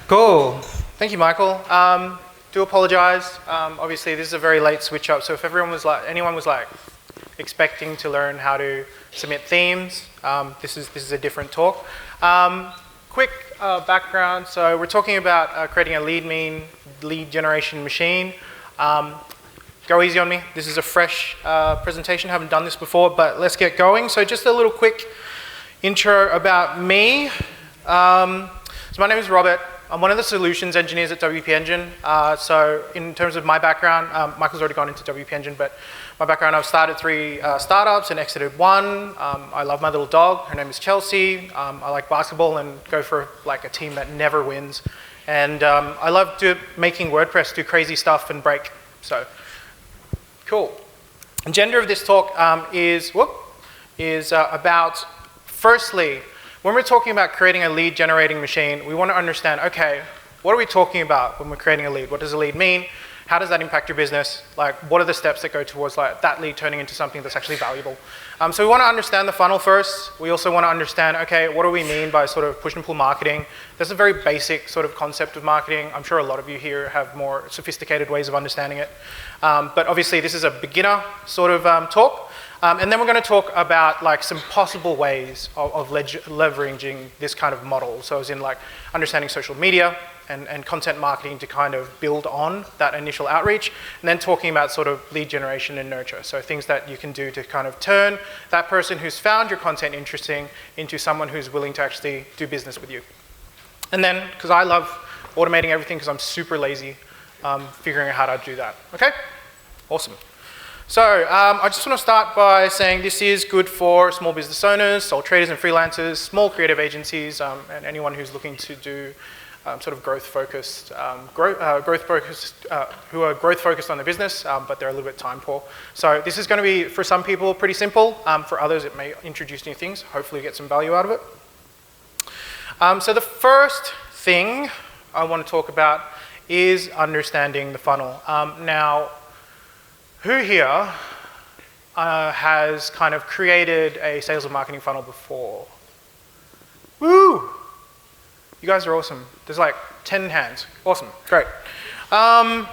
Cool. Thank you, Michael. Do apologize. Obviously, this is a very late switch up, so if anyone was like expecting to learn how to submit themes, this is a different talk. Quick background. So we're talking about creating a lead generation machine. Go easy on me. This is a fresh presentation. I haven't done this before, but let's get going. So just a little quick intro about me. So my name is Robert. I'm one of the solutions engineers at WP Engine. So in terms of my background, Michael's already gone into WP Engine, but my background, I've started 3 startups and exited 1. I love my little dog. Her name is Chelsea. I like basketball and go for like a team that never wins. And I love making WordPress do crazy stuff and break. So cool. Agenda of this talk is about, firstly, when we're talking about creating a lead generating machine, we want to understand, okay, what are we talking about when we're creating a lead? What does a lead mean? How does that impact your business? Like, what are the steps that go towards like that lead turning into something that's actually valuable? So we want to understand the funnel first. We also want to understand, okay, what do we mean by sort of push and pull marketing? That's a very basic sort of concept of marketing. I'm sure a lot of you here have more sophisticated ways of understanding it. But obviously, this is a beginner sort of talk. And then we're going to talk about like some possible ways of leveraging this kind of model. So as in like understanding social media and content marketing to kind of build on that initial outreach, and then talking about sort of lead generation and nurture. So things that you can do to kind of turn that person who's found your content interesting into someone who's willing to actually do business with you. And then, because I love automating everything because I'm super lazy, figuring out how to do that. Okay? Awesome. So I just want to start by saying this is good for small business owners, sole traders and freelancers, small creative agencies, and anyone who's looking to do sort of growth-focused, who are growth-focused on their business, but they're a little bit time poor. So this is going to be, for some people, pretty simple. For others, it may introduce new things. Hopefully, get some value out of it. So the first thing I want to talk about is understanding the funnel. Now, who here has kind of created a sales and marketing funnel before? Woo! You guys are awesome. There's like 10 hands. Awesome, great. So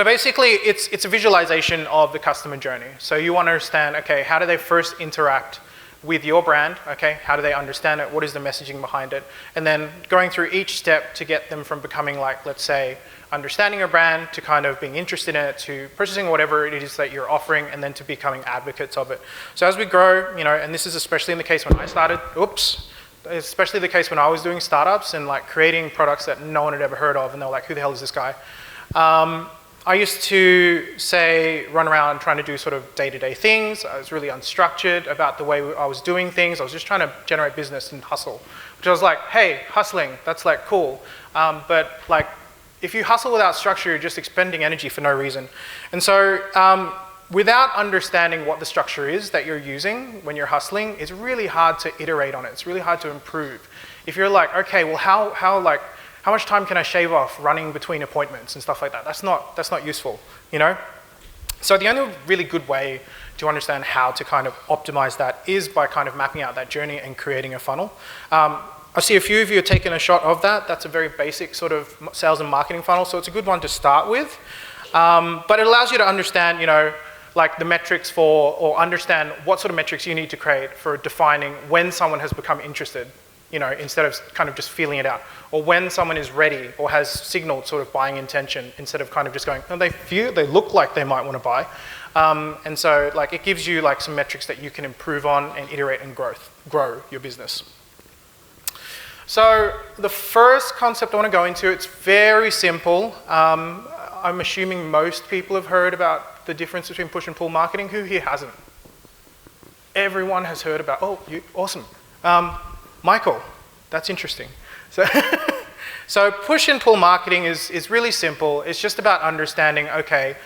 basically, it's a visualization of the customer journey. So you want to understand, okay, how do they first interact with your brand? Okay, how do they understand it? What is the messaging behind it? And then going through each step to get them from becoming like, let's say, understanding your brand to kind of being interested in it to purchasing whatever it is that you're offering and then to becoming advocates of it. So as we grow, you know, and this is especially in the case when I started, especially the case when I was doing startups and like creating products that no one had ever heard of and they were like, who the hell is this guy? I used to run around trying to do sort of day-to-day things. I was really unstructured about the way I was doing things. I was just trying to generate business and hustle, which I was like, hey, hustling, that's like cool. But like, if you hustle without structure, you're just expending energy for no reason. And so without understanding what the structure is that you're using when you're hustling, it's really hard to iterate on it. It's really hard to improve. If you're like, okay, well, how much time can I shave off running between appointments and stuff like that? That's not useful, you know? So the only really good way to understand how to kind of optimize that is by kind of mapping out that journey and creating a funnel. I see a few of you have taken a shot of that. That's a very basic sort of sales and marketing funnel, so it's a good one to start with. But it allows you to understand, you know, like the metrics or understand what sort of metrics you need to create for defining when someone has become interested, you know, instead of kind of just feeling it out, or when someone is ready or has signaled sort of buying intention instead of kind of just going, oh, they look like they might want to buy. And so like it gives you like some metrics that you can improve on and iterate and grow your business. So the first concept I want to go into, it's very simple. I'm assuming most people have heard about the difference between push and pull marketing. Who here hasn't? Everyone has heard about, awesome. Michael, that's interesting. So push and pull marketing is really simple. It's just about understanding, okay,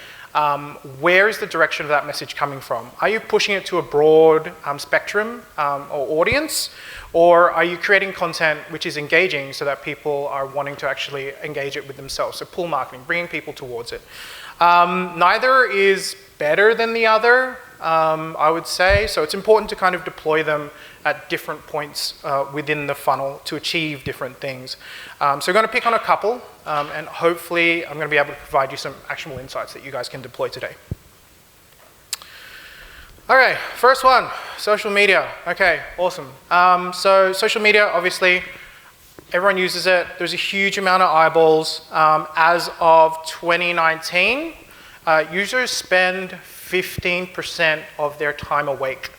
where is the direction of that message coming from? Are you pushing it to a broad spectrum or audience? Or are you creating content which is engaging so that people are wanting to actually engage it with themselves? So pull marketing, bringing people towards it. Neither is better than the other. I would say. So it's important to kind of deploy them at different points within the funnel to achieve different things. So we're going to pick on a couple, and hopefully I'm going to be able to provide you some actionable insights that you guys can deploy today. Okay, first one, social media. Okay, awesome. So social media, obviously, everyone uses it. There's a huge amount of eyeballs. As of 2019, users spend 15% of their time awake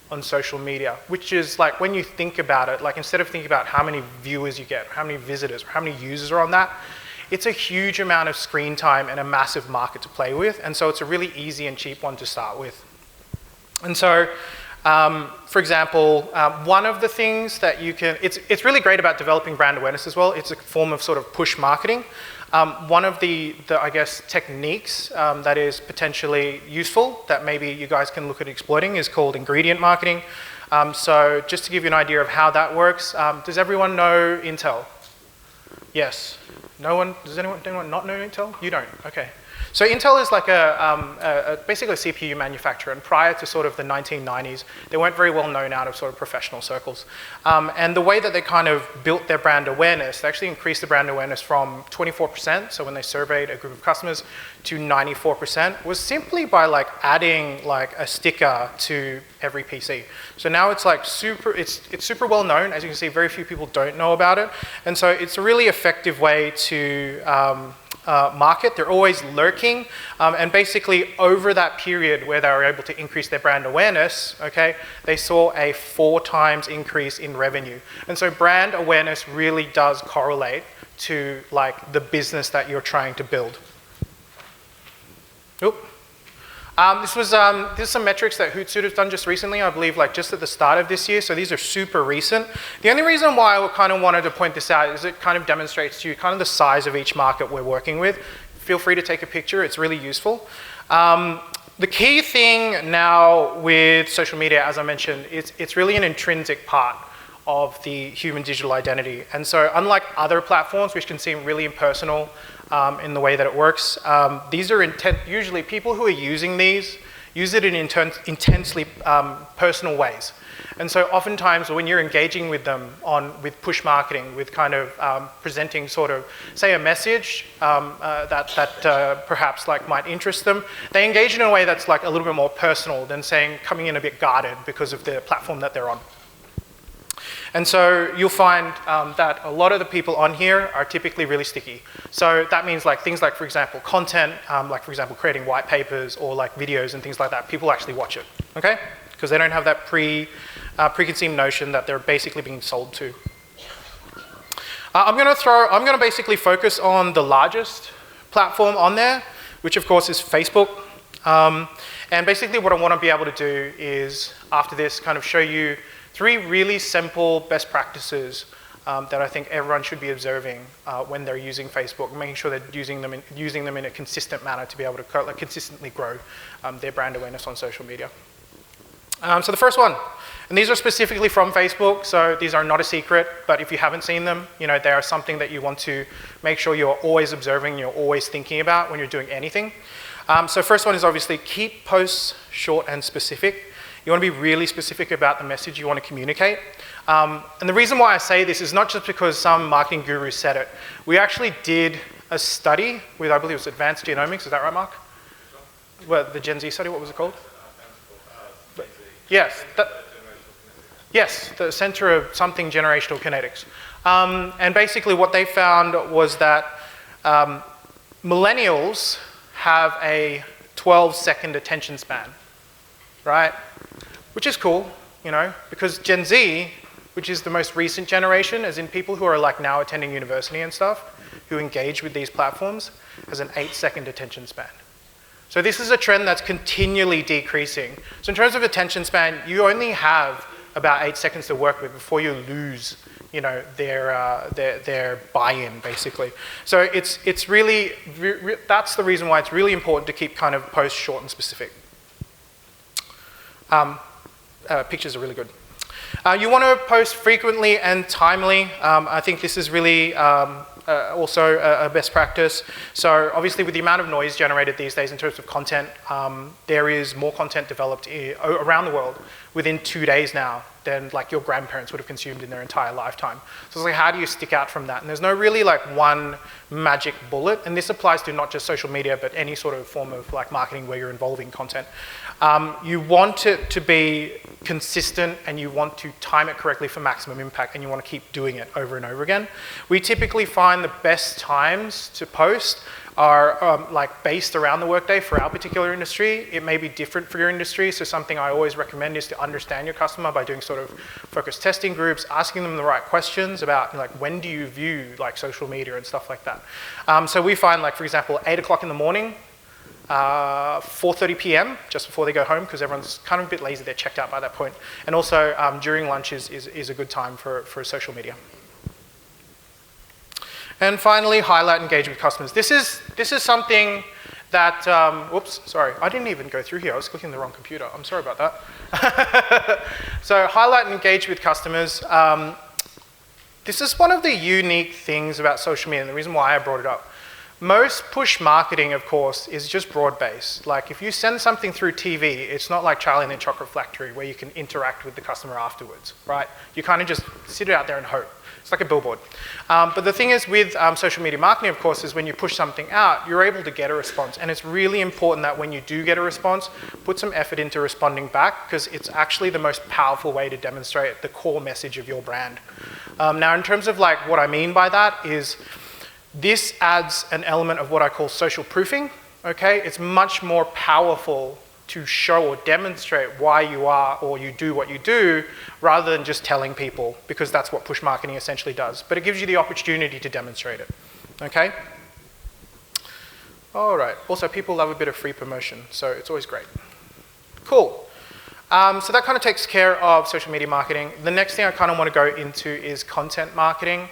on social media, which is like, when you think about it, like instead of thinking about how many viewers you get, how many visitors, or how many users are on that, it's a huge amount of screen time and a massive market to play with. And so it's a really easy and cheap one to start with. And so, for example, one of the things that you can, it's really great about developing brand awareness as well. It's a form of sort of push marketing. One of the I guess, techniques that is potentially useful that maybe you guys can look at exploiting is called ingredient marketing. So just to give you an idea of how that works, does everyone know Intel? Yes. No one? Does anyone not know Intel? You don't? Okay. So Intel is like basically a CPU manufacturer, and prior to sort of the 1990s, they weren't very well known out of sort of professional circles. And the way that they kind of built their brand awareness, they actually increased the brand awareness from 24%, so when they surveyed a group of customers, to 94%, was simply by like adding like a sticker to every PC. So now it's like it's super well known. As you can see, very few people don't know about it. And so it's a really effective way to market. They're always lurking, and basically over that period where they were able to increase their brand awareness, okay, they saw a 4 times increase in revenue. And so brand awareness really does correlate to like the business that you're trying to build. Oop. This is some metrics that Hootsuite has done just recently, I believe like just at the start of this year, so these are super recent. The only reason why I kind of wanted to point this out is it kind of demonstrates to you kind of the size of each market we're working with. Feel free to take a picture, it's really useful. The key thing now with social media, as I mentioned, it's really an intrinsic part of the human digital identity. And so unlike other platforms, which can seem really impersonal, in the way that it works. These are usually people who are using these use it in intensely personal ways. And so oftentimes when you're engaging with them with push marketing, with kind of presenting sort of, say, a message that perhaps like might interest them, they engage in a way that's like a little bit more personal than saying coming in a bit guarded because of the platform that they're on. And so you'll find that a lot of the people on here are typically really sticky. So that means like things like, for example, content, like for example, creating white papers or like videos and things like that. People actually watch it, okay? Because they don't have that preconceived notion that they're basically being sold to. I'm going to basically focus on the largest platform on there, which of course is Facebook. And basically what I want to be able to do is, after this, kind of show you 3 really simple best practices that I think everyone should be observing when they're using Facebook, making sure they're using them in a consistent manner to be able to consistently grow their brand awareness on social media. So the first one, and these are specifically from Facebook, so these are not a secret, but if you haven't seen them, you know, they are something that you want to make sure you're always observing, you're always thinking about when you're doing anything. So first one is obviously keep posts short and specific. You want to be really specific about the message you want to communicate. And the reason why I say this is not just because some marketing guru said it. We actually did a study with, I believe it was Advanced Genomics, is that right, Mark? Well, the Gen Z study, what was it called? Yes, yes, the Center of something Generational Kinetics. And basically what they found was that millennials have a 12-second attention span, right? Which is cool, you know, because Gen Z, which is the most recent generation, as in people who are like now attending university and stuff, who engage with these platforms, has an 8-second attention span. So this is a trend that's continually decreasing. So in terms of attention span, you only have about 8 seconds to work with before you lose, you know, their buy-in, basically. So it's really, that's the reason why it's really important to keep kind of posts short and specific. Pictures are really good. You want to post frequently and timely. I think this is really also a best practice. So obviously with the amount of noise generated these days in terms of content, there is more content developed around the world within 2 days now than like your grandparents would have consumed in their entire lifetime. So it's like, how do you stick out from that? And there's no really like one magic bullet, and this applies to not just social media, but any sort of form of like marketing where you're involving content. You want it to be consistent, and you want to time it correctly for maximum impact, and you want to keep doing it over and over again. We typically find the best times to post are like based around the workday for our particular industry. It may be different for your industry, so something I always recommend is to understand your customer by doing sort of focus testing groups, asking them the right questions about like when do you view like social media and stuff like that. So we find like, for example, 8 o'clock in the morning, 4:30 p.m. just before they go home, because everyone's kind of a bit lazy, they're checked out by that point. And also during lunch is a good time for social media. And finally, highlight engagement with customers. This is something that, whoops, sorry, I didn't even go through here. I was clicking the wrong computer. I'm sorry about that. So highlight and engage with customers. This is one of the unique things about social media, and the reason why I brought it up. Most push marketing, of course, is just broad-based. Like if you send something through TV, it's not like Charlie and the Chocolate Factory where you can interact with the customer afterwards, right? You kind of just sit it out there and hope. It's like a billboard. But the thing is with social media marketing, of course, is when you push something out, you're able to get a response. And it's really important that when you do get a response, put some effort into responding back, because it's actually the most powerful way to demonstrate the core message of your brand. Now, in terms of like what I mean by that is, this adds an element of what I call social proofing, okay? It's much more powerful to show or demonstrate why you are or you do what you do, rather than just telling people, because that's what push marketing essentially does. But it gives you the opportunity to demonstrate it, okay? All right, also people love a bit of free promotion, so it's always great. Cool. So that kind of takes care of social media marketing. The next thing I kind of want to go into is content marketing.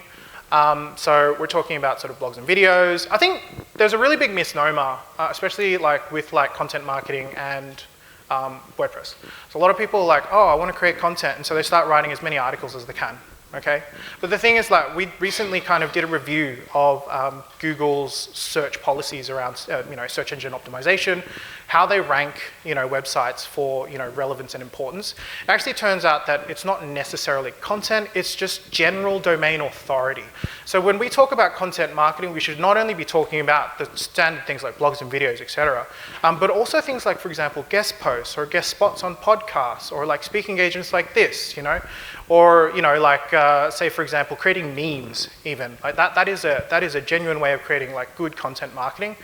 So we're talking about sort of blogs and videos. I think there's a really big misnomer, especially like with like content marketing and WordPress. So a lot of people are like, oh, I want to create content, and so they start writing as many articles as they can. Okay, but the thing is, like, we recently kind of did a review of Google's search policies around, search engine optimization, how they rank, websites for, relevance and importance. It actually turns out that it's not necessarily content; it's just general domain authority. So when we talk about content marketing, we should not only be talking about the standard things like blogs and videos, etc., but also things like, for example, guest posts or guest spots on podcasts, or like speaking engagements like this, or say for example creating memes even. Like that is a genuine way of creating like good content marketing.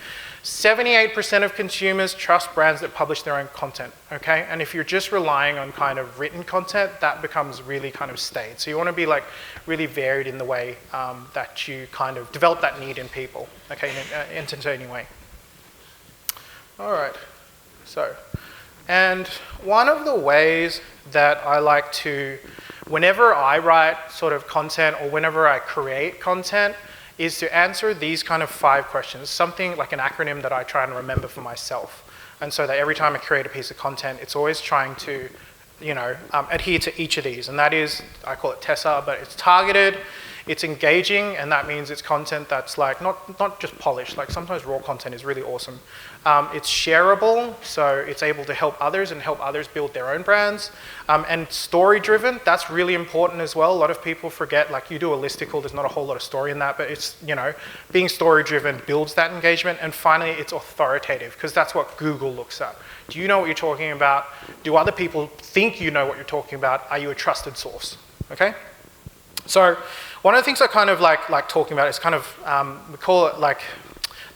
78% of consumers trust brands that publish their own content, okay? And if you're just relying on kind of written content, that becomes really kind of staid. So you want to be like really varied in the way that you kind of develop that need in people, okay, in an entertaining way. All right, so, and one of the ways that I like to, whenever I write sort of content or whenever I create content, is to answer these kind of 5 questions, something like an acronym that I try and remember for myself. And so that every time I create a piece of content, it's always trying to, adhere to each of these. And that is, I call it TESSA, but it's targeted, it's engaging, and that means it's content that's like, not just polished, like sometimes raw content is really awesome. It's shareable, so it's able to help others and help others build their own brands. And story-driven, that's really important as well. A lot of people forget, like you do a listicle, there's not a whole lot of story in that, but it's, being story-driven builds that engagement. And finally, it's authoritative, because that's what Google looks at. Do you know what you're talking about? Do other people think you know what you're talking about? Are you a trusted source? Okay? So one of the things I kind of like talking about is kind of, we call it like,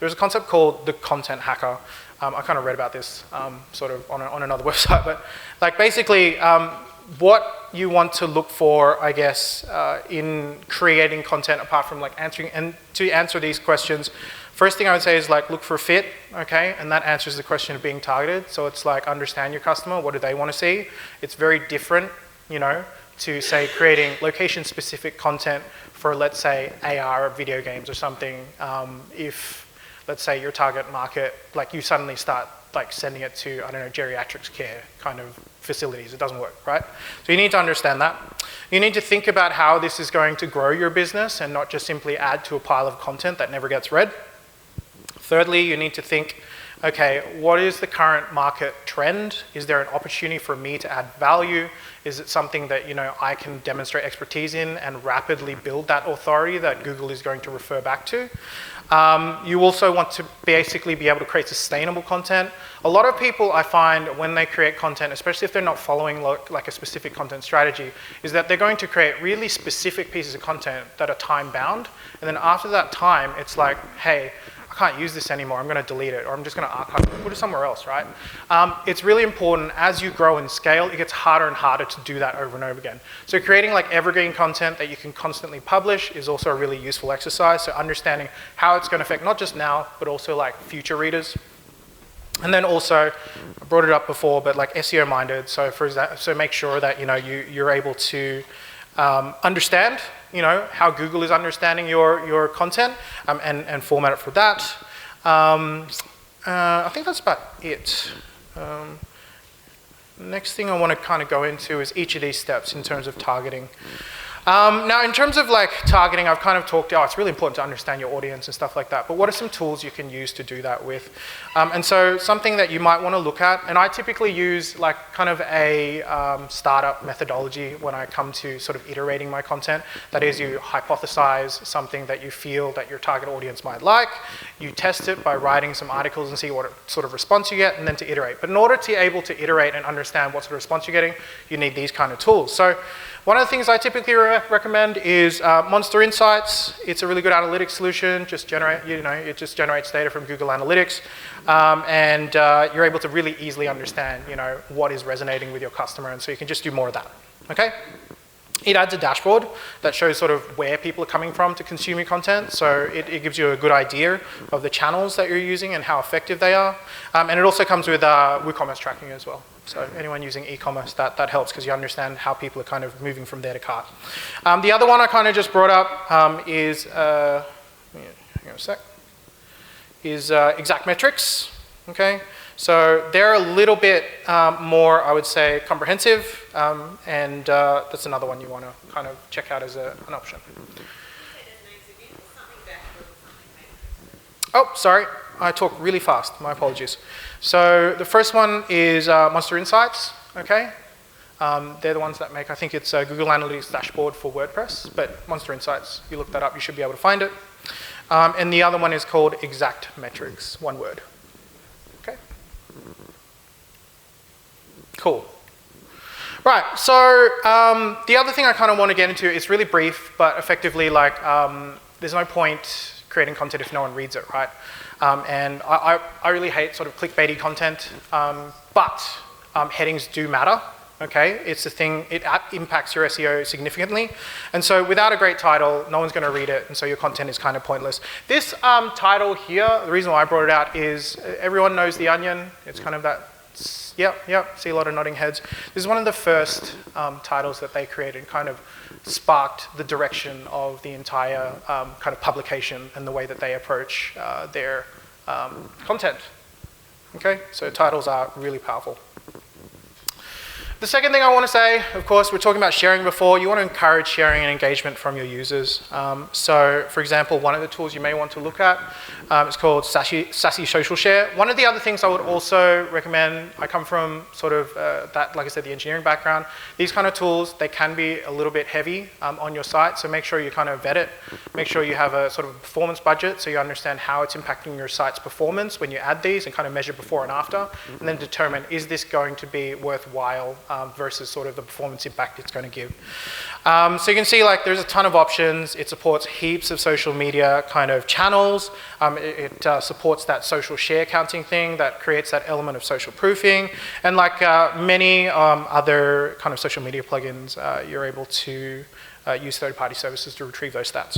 there's a concept called the content hacker. I kind of read about this sort of on another website, but like basically what you want to look for, I guess, in creating content apart from like answering, and to answer these questions, first thing I would say is like look for fit, okay? And that answers the question of being targeted. So it's like understand your customer, what do they want to see? It's very different, to say creating location-specific content for, let's say, AR video games or something. If, let's say, your target market, like you suddenly start like sending it to, I don't know, geriatrics care kind of facilities, it doesn't work, right? So you need to understand that. You need to think about how this is going to grow your business and not just simply add to a pile of content that never gets read. Thirdly, you need to think, okay, what is the current market trend? Is there an opportunity for me to add value? Is it something that I can demonstrate expertise in and rapidly build that authority that Google is going to refer back to? You also want to basically be able to create sustainable content. A lot of people, I find, when they create content, especially if they're not following like a specific content strategy, is that they're going to create really specific pieces of content that are time bound. And then after that time, it's like, hey, I can't use this anymore, I'm going to delete it, or I'm just going to archive it, put it somewhere else, right? It's really important as you grow and scale, it gets harder and harder to do that over and over again. So creating like evergreen content that you can constantly publish is also a really useful exercise. So understanding how it's going to affect not just now, but also like future readers. And then also, I brought it up before, but like SEO minded. So for example, so make sure that you're able to understand how Google is understanding your content and format it for that. I think that's about it. Next thing I want to kind of go into is each of these steps in terms of targeting. Now, in terms of like targeting, I've kind of talked, it's really important to understand your audience and stuff like that, but what are some tools you can use to do that with? And so something that you might want to look at, and I typically use like kind of a startup methodology when I come to sort of iterating my content. That is, you hypothesize something that you feel that your target audience might like, you test it by writing some articles and see what sort of response you get, and then to iterate. But in order to be able to iterate and understand what sort of response you're getting, you need these kind of tools. So one of the things I typically recommend is Monster Insights. It's a really good analytics solution. It just generates data from Google Analytics, and you're able to really easily understand, what is resonating with your customer, and so you can just do more of that. Okay. It adds a dashboard that shows sort of where people are coming from to consume your content. So it gives you a good idea of the channels that you're using and how effective they are. And it also comes with WooCommerce tracking as well. So anyone using e-commerce, that helps because you understand how people are kind of moving from there to cart. The other one I kind of just brought up is, hang on a sec, is exact metrics. Okay. So they're a little bit more, I would say, comprehensive, and that's another one you want to kind of check out as an option. Oh, sorry, I talk really fast, my apologies. So the first one is Monster Insights, okay? They're the ones that make, I think it's a Google Analytics dashboard for WordPress, but Monster Insights, you look that up, you should be able to find it. And the other one is called Exact Metrics, one word. Cool. Right, so the other thing I kind of want to get into is really brief, but effectively like there's no point creating content if no one reads it, right? And I really hate sort of clickbaity content, but headings do matter, okay? It's the thing, it impacts your SEO significantly. And so without a great title, no one's going to read it, and so your content is kind of pointless. This title here, the reason why I brought it out is everyone knows The Onion. It's kind of that, yep, see a lot of nodding heads. This is one of the first titles that they created, kind of sparked the direction of the entire kind of publication and the way that they approach their content. Okay, so titles are really powerful. The second thing I want to say, of course, we're talking about sharing before. You want to encourage sharing and engagement from your users. So, for example, one of the tools you may want to look at is called Sassy Social Share. One of the other things I would also recommend, I come from sort of that, like I said, the engineering background. These kind of tools, they can be a little bit heavy on your site, so make sure you kind of vet it. Make sure you have a sort of performance budget so you understand how it's impacting your site's performance when you add these and kind of measure before and after, and then determine, is this going to be worthwhile versus sort of the performance impact it's going to give. So you can see like there's a ton of options. It supports heaps of social media kind of channels. It supports that social share counting thing that creates that element of social proofing. And like many other kind of social media plugins, you're able to use third-party services to retrieve those stats.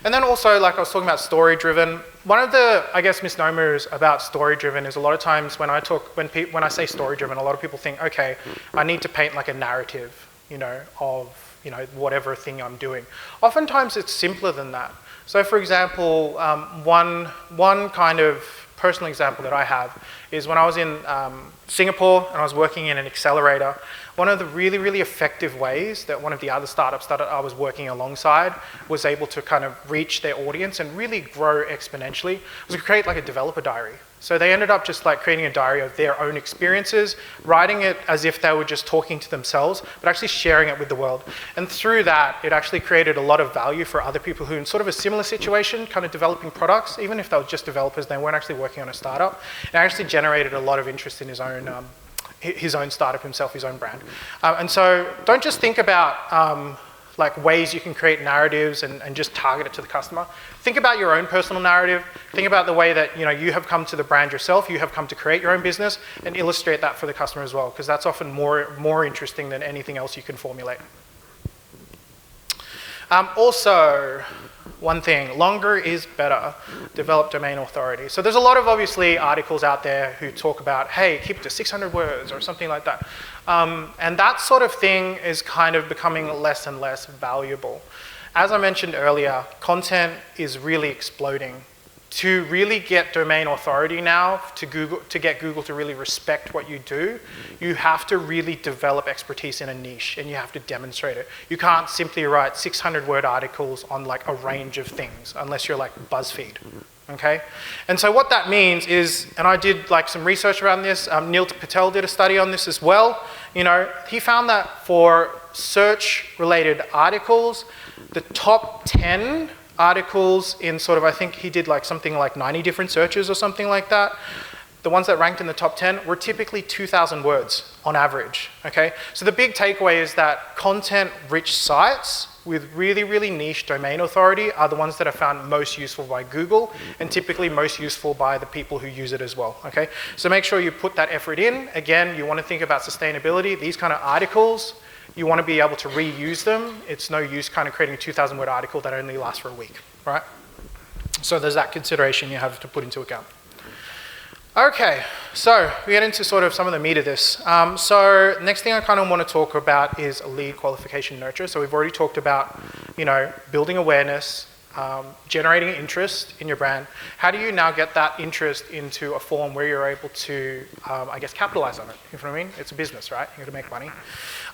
And then also, like I was talking about story-driven, one of the, I guess, misnomers about story-driven is a lot of times when I say story-driven, a lot of people think, okay, I need to paint like a narrative, of, whatever thing I'm doing. Oftentimes it's simpler than that. So for example, one kind of personal example that I have is when I was in Singapore and I was working in an accelerator, one of the really, really effective ways that one of the other startups that I was working alongside was able to kind of reach their audience and really grow exponentially was to create like a developer diary. So they ended up just like creating a diary of their own experiences, writing it as if they were just talking to themselves, but actually sharing it with the world. And through that, it actually created a lot of value for other people who in sort of a similar situation, kind of developing products, even if they were just developers, they weren't actually working on a startup. It actually generated a lot of interest in his own startup himself, his own brand. And so don't just think about like ways you can create narratives and just target it to the customer. Think about your own personal narrative. Think about the way that you have come to the brand yourself, you have come to create your own business, and illustrate that for the customer as well, because that's often more interesting than anything else you can formulate. Also, one thing, longer is better. Develop domain authority. So there's a lot of obviously articles out there who talk about, hey, keep it to 600 words or something like that. And that sort of thing is kind of becoming less and less valuable. As I mentioned earlier, content is really exploding. To really get domain authority now, to get Google to really respect what you do, you have to really develop expertise in a niche and you have to demonstrate it. You can't simply write 600-word articles on like a range of things unless you're like BuzzFeed, okay? And so what that means is, and I did like some research around this, Neil Patel did a study on this as well. He found that for search-related articles, the top 10 articles in sort of, I think he did like something like 90 different searches or something like that. The ones that ranked in the top 10 were typically 2,000 words on average, okay? So the big takeaway is that content-rich sites with really, really niche domain authority are the ones that are found most useful by Google and typically most useful by the people who use it as well, okay? So make sure you put that effort in. Again, you want to think about sustainability. These kind of articles, you want to be able to reuse them. It's no use kind of creating a 2,000-word article that only lasts for a week, right? So there's that consideration you have to put into account. Okay, so we get into sort of some of the meat of this. So next thing I kind of want to talk about is lead qualification nurture. So we've already talked about, building awareness, generating interest in your brand. How do you now get that interest into a form where you're able to, capitalize on it? You know what I mean? It's a business, right? You got to make money.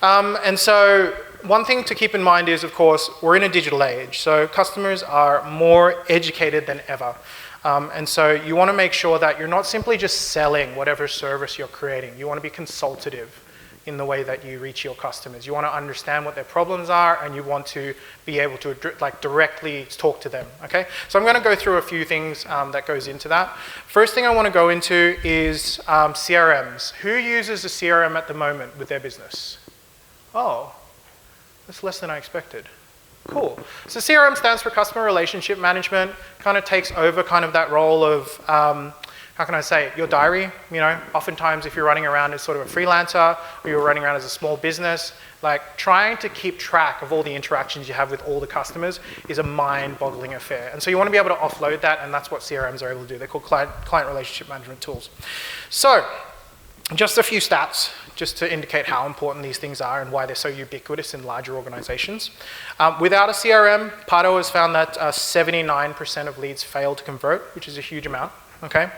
And so one thing to keep in mind is, of course, we're in a digital age. So customers are more educated than ever. And so you want to make sure that you're not simply just selling whatever service you're creating. You want to be consultative in the way that you reach your customers. You want to understand what their problems are and you want to be able to directly talk to them, okay? So I'm going to go through a few things that goes into that. First thing I want to go into is CRMs. Who uses a CRM at the moment with their business? Oh, that's less than I expected. Cool. So CRM stands for Customer Relationship Management, kind of takes over kind of that role of, how can I say, your diary. Oftentimes if you're running around as sort of a freelancer or you're running around as a small business, like trying to keep track of all the interactions you have with all the customers is a mind-boggling affair. And so you want to be able to offload that, and that's what CRMs are able to do. They're called client relationship management tools. So just a few stats just to indicate how important these things are and why they're so ubiquitous in larger organizations. Without a CRM, Pato has found that 79% of leads fail to convert, which is a huge amount, okay?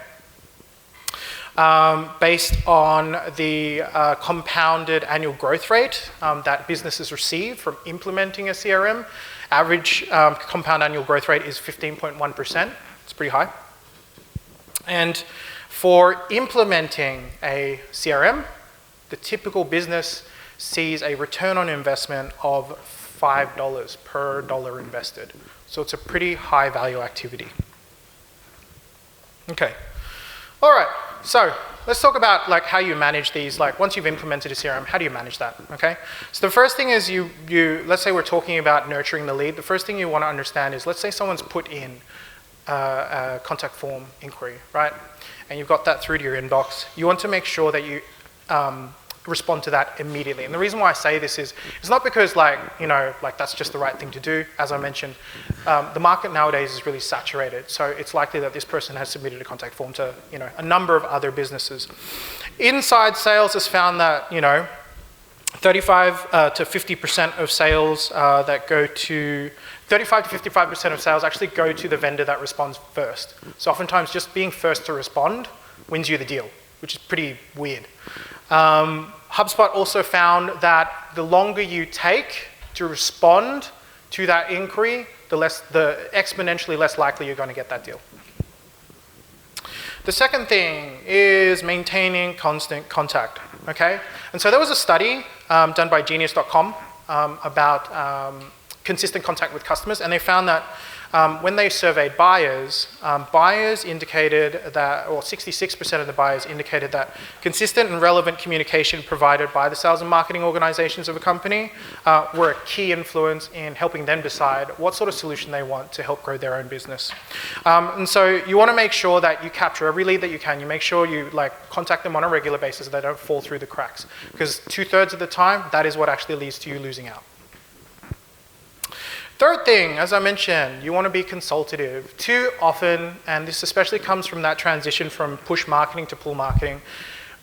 Based on the compounded annual growth rate that businesses receive from implementing a CRM, average compound annual growth rate is 15.1%. It's pretty high. And for implementing a CRM, the typical business sees a return on investment of $5 per dollar invested. So it's a pretty high value activity. Okay. All right. So let's talk about like how you manage these. Like once you've implemented a CRM, how do you manage that? Okay. So the first thing is you let's say we're talking about nurturing the lead. The first thing you want to understand is, let's say someone's put in a contact form inquiry, right? And you've got that through to your inbox. You want to make sure that you respond to that immediately. And the reason why I say this is, it's not because that's just the right thing to do. As I mentioned, the market nowadays is really saturated. So it's likely that this person has submitted a contact form to, a number of other businesses. Inside Sales has found that, 35 to 50% of sales that go to 35 to 55% of sales actually go to the vendor that responds first. So oftentimes just being first to respond wins you the deal, which is pretty weird. HubSpot also found that the longer you take to respond to that inquiry, the exponentially less likely you're going to get that deal. The second thing is maintaining constant contact, okay? And so there was a study done by genius.com about consistent contact with customers, and they found that when they surveyed buyers, buyers indicated that, or 66% of the buyers indicated that consistent and relevant communication provided by the sales and marketing organizations of a company were a key influence in helping them decide what sort of solution they want to help grow their own business. And so you want to make sure that you capture every lead that you can. You make sure you contact them on a regular basis so they don't fall through the cracks. Because 2/3 of the time, that is what actually leads to you losing out. Third thing, as I mentioned, you want to be consultative. Too often, and this especially comes from that transition from push marketing to pull marketing,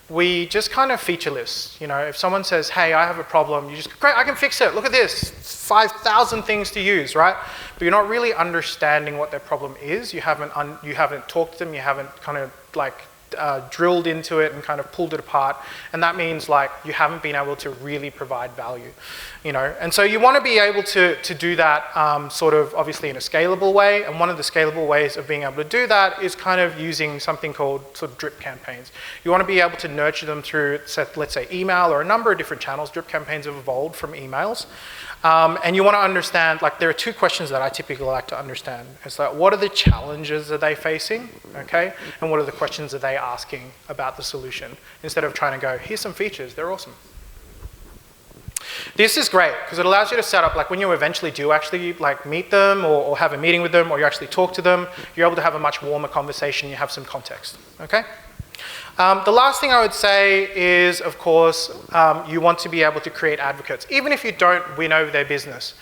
we just kind of feature list. You know, if someone says, hey, I have a problem, you just, great, I can fix it. Look at this, 5,000 things to use, right? But you're not really understanding what their problem is. You haven't talked to them, you haven't kind of drilled into it and kind of pulled it apart, and that means you haven't been able to really provide value, you know. And so you want to be able to do that sort of obviously in a scalable way, and one of the scalable ways of being able to do that is kind of using something called sort of drip campaigns. You want to be able to nurture them through, let's say, email or a number of different channels. Drip campaigns have evolved from emails. And you want to understand, there are two questions that I typically like to understand. It's what are the challenges that they're facing, okay? And what are the questions that they asking about the solution? Instead of trying to go, here's some features, they're awesome. This is great, because it allows you to set up, when you eventually do actually meet them or have a meeting with them, or you actually talk to them, you're able to have a much warmer conversation, you have some context, okay? The last thing I would say is, of course, you want to be able to create advocates, even if you don't win over their business.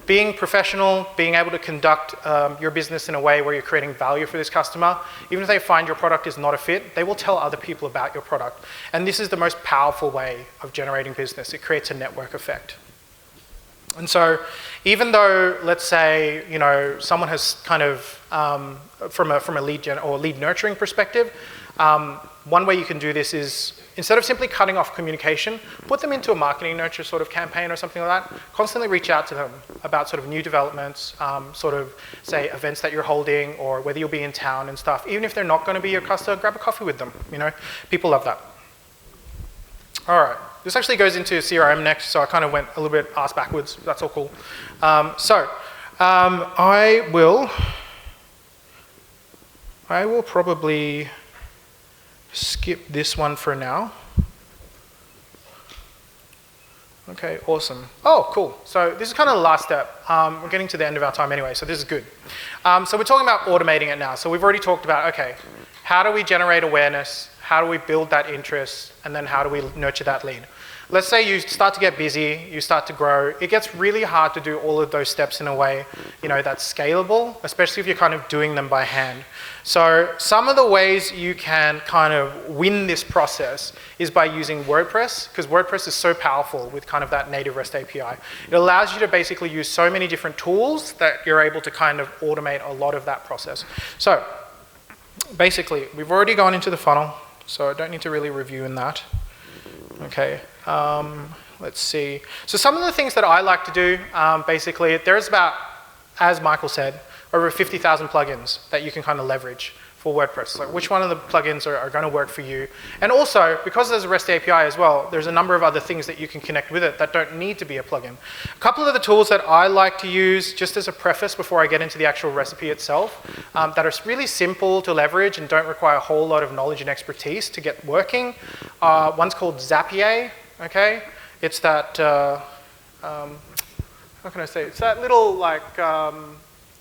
Being professional, being able to conduct your business in a way where you're creating value for this customer, even if they find your product is not a fit, they will tell other people about your product. And this is the most powerful way of generating business. It creates a network effect. And so even though, let's say, you know, someone has kind of, from a lead nurturing perspective, one way you can do this is, instead of simply cutting off communication, put them into a marketing nurture sort of campaign or something like that. Constantly reach out to them about sort of new developments, sort of, say, events that you're holding, or whether you'll be in town and stuff. Even if they're not going to be your customer, grab a coffee with them, you know. People love that. All right. This actually goes into CRM next, so I kind of went a little bit ass backwards. That's all cool. I will probably skip this one for now. Okay, awesome. Oh, cool. So this is kind of the last step. We're getting to the end of our time anyway, so this is good. So we're talking about automating it now. So we've already talked about, okay, how do we generate awareness? How do we build that interest? And then how do we nurture that lead? Let's say you start to get busy, you start to grow. It gets really hard to do all of those steps in a way, you know, that's scalable, especially if you're kind of doing them by hand. So some of the ways you can kind of win this process is by using WordPress, because WordPress is so powerful with kind of that native REST API. It allows you to basically use so many different tools that you're able to kind of automate a lot of that process. So basically, we've already gone into the funnel, so I don't need to really review in that. Okay, let's see. So some of the things that I like to do, basically, there's about, as Michael said, over 50,000 plugins that you can kind of leverage for WordPress. Like which one of the plugins are going to work for you. And also, because there's a REST API as well, there's a number of other things that you can connect with it that don't need to be a plugin. A couple of the tools that I like to use, just as a preface before I get into the actual recipe itself, that are really simple to leverage and don't require a whole lot of knowledge and expertise to get working. One's called Zapier, okay? It's that, how can I say, it's that little like,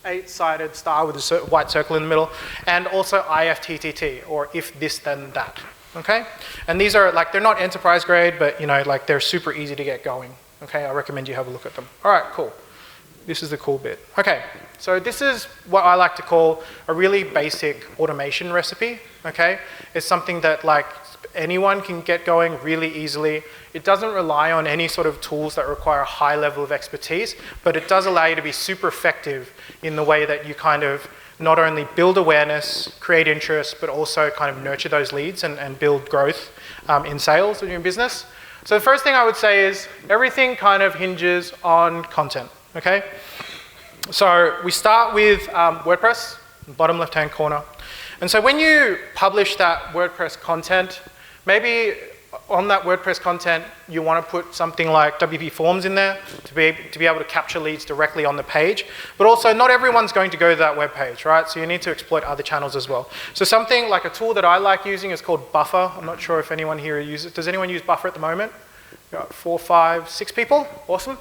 8-sided star with a white circle in the middle, and also IFTTT, or if this then that, okay? And these are like, they're not enterprise grade, but you know, like they're super easy to get going, okay? I recommend you have a look at them. All right, cool. This is the cool bit. Okay, so this is what I like to call a really basic automation recipe, okay? It's something that like anyone can get going really easily. It doesn't rely on any sort of tools that require a high level of expertise, but it does allow you to be super effective in the way that you kind of not only build awareness, create interest, but also kind of nurture those leads and build growth in sales in your business. So the first thing I would say is everything kind of hinges on content, okay? So we start with WordPress, bottom left-hand corner. And so when you publish that WordPress content, maybe on that WordPress content, you want to put something like WP Forms in there to be able to capture leads directly on the page. But also, not everyone's going to go to that web page, right? So you need to exploit other channels as well. So something like a tool that I like using is called Buffer. I'm not sure if anyone here uses it. Does anyone use Buffer at the moment? Got 4, 5, 6 people. Awesome.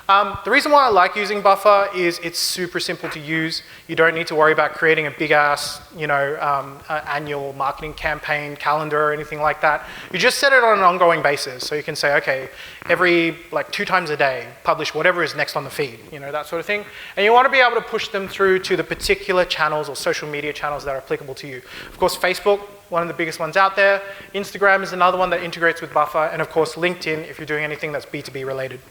The reason why I like using Buffer is it's super simple to use. You don't need to worry about creating a big ass, annual marketing campaign calendar or anything like that. You just set it on an ongoing basis. So you can say, okay, every 2 times a day, publish whatever is next on the feed, that sort of thing. And you want to be able to push them through to the particular channels or social media channels that are applicable to you. Of course, Facebook, one of the biggest ones out there. Instagram is another one that integrates with Buffer. And of course, LinkedIn, if you're doing anything that's B2B related.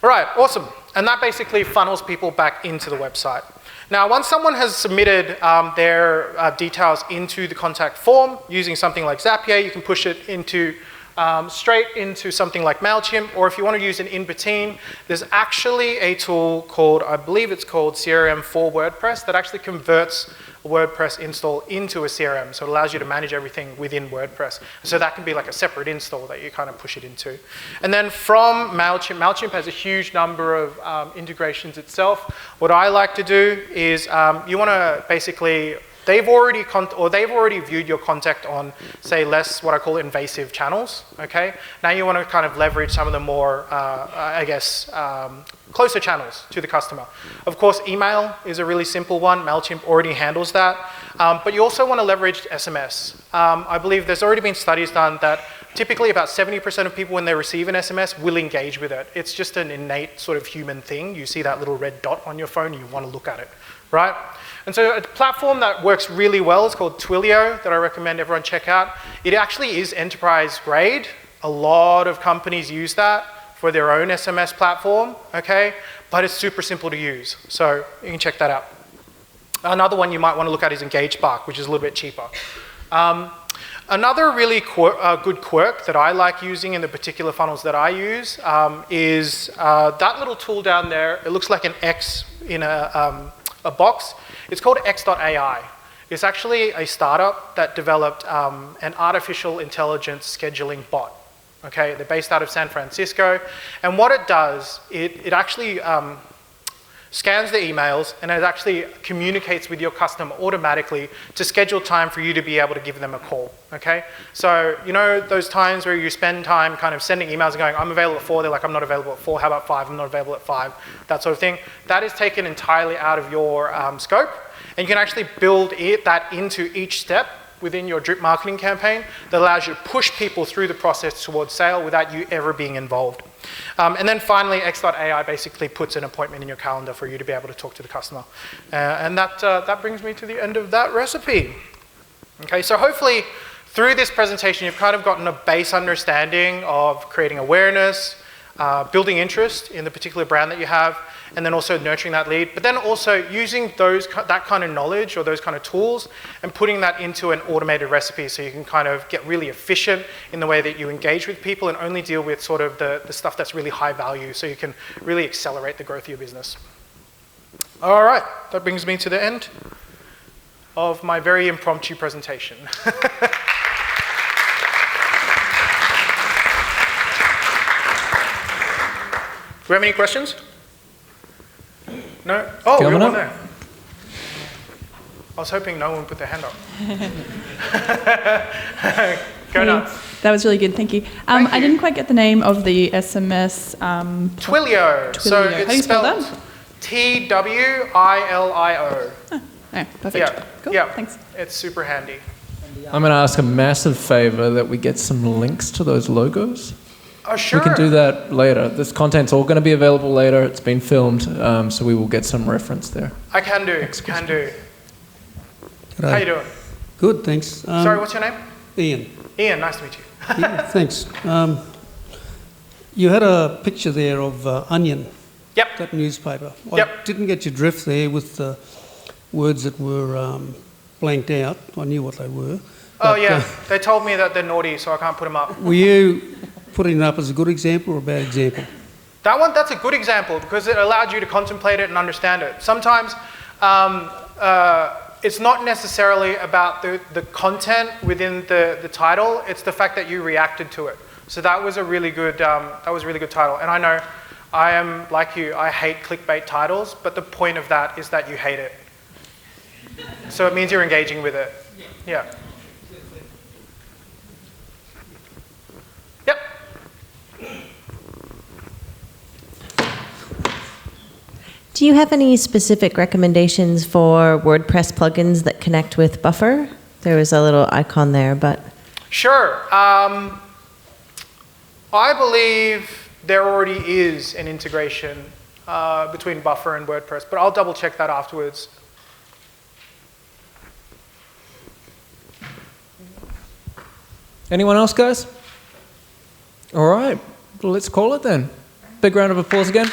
All right, awesome. And that basically funnels people back into the website. Now, once someone has submitted their details into the contact form using something like Zapier, you can push it into straight into something like MailChimp, or if you want to use an in-between, there's actually a tool called, I believe it's called CRM for WordPress that actually converts a WordPress install into a CRM. So it allows you to manage everything within WordPress. So that can be like a separate install that you kind of push it into. And then from MailChimp has a huge number of integrations itself. What I like to do is you want to basically, they've already viewed your contact on, say, less what I call invasive channels, okay? Now you want to kind of leverage some of the more, closer channels to the customer. Of course, email is a really simple one. MailChimp already handles that. But you also want to leverage SMS. I believe there's already been studies done that typically about 70% of people when they receive an SMS will engage with it. It's just an innate sort of human thing. You see that little red dot on your phone, you want to look at it, right? And so a platform that works really well is called Twilio that I recommend everyone check out. It actually is enterprise grade. A lot of companies use that for their own SMS platform, okay? But it's super simple to use, so you can check that out. Another one you might want to look at is EngageSpark, which is a little bit cheaper. Another really good quirk that I like using in the particular funnels that I use is that little tool down there. It looks like an X in a box. It's called X.AI. It's actually a startup that developed an artificial intelligence scheduling bot. Okay, they're based out of San Francisco. And what it does, it actually scans the emails and it actually communicates with your customer automatically to schedule time for you to be able to give them a call, okay? So, those times where you spend time kind of sending emails and going, I'm available at 4, they're like, I'm not available at 4, how about 5, I'm not available at 5, that sort of thing. That is taken entirely out of your scope, and you can actually build that into each step within your drip marketing campaign that allows you to push people through the process towards sale without you ever being involved. And then finally, X.AI basically puts an appointment in your calendar for you to be able to talk to the customer. And that brings me to the end of that recipe. Okay, so hopefully through this presentation, you've kind of gotten a base understanding of creating awareness, building interest in the particular brand that you have, and then also nurturing that lead, but then also using that kind of knowledge or those kind of tools and putting that into an automated recipe so you can kind of get really efficient in the way that you engage with people and only deal with sort of the stuff that's really high value so you can really accelerate the growth of your business. All right, that brings me to the end of my very impromptu presentation. Do we have any questions? No? Oh, we have one there. I was hoping no one put their hand up. Go nuts. That was really good, thank you. I didn't quite get the name of the SMS. Twilio. So it's How do you spell that? Twilio. Oh, perfect. Yeah. Cool, yeah. Thanks. It's super handy. I'm going to ask a massive favor that we get some links to those logos. Oh, sure. We can do that later. This content's all going to be available later. It's been filmed, so we will get some reference there. I can do. Can do. How you doing? Good, thanks. Sorry, what's your name? Ian. Ian, nice to meet you. Yeah, thanks. You had a picture there of Onion, Yep. that newspaper. I Yep. didn't get your drift there with the words that were blanked out. I knew what they were. Oh, But, yeah. They told me that they're naughty, so I can't put them up. Were you putting it up as a good example or a bad example? That's a good example because it allowed you to contemplate it and understand it. Sometimes it's not necessarily about the content within the title, it's the fact that you reacted to it. So that was a really good title. And I know I am like you, I hate clickbait titles, but the point of that is that you hate it. So it means you're engaging with it. Yeah. Yep. Do you have any specific recommendations for WordPress plugins that connect with Buffer? There was a little icon there, but... Sure. I believe there already is an integration between Buffer and WordPress, but I'll double check that afterwards. Anyone else, guys? All right, let's call it then. Big round of applause again.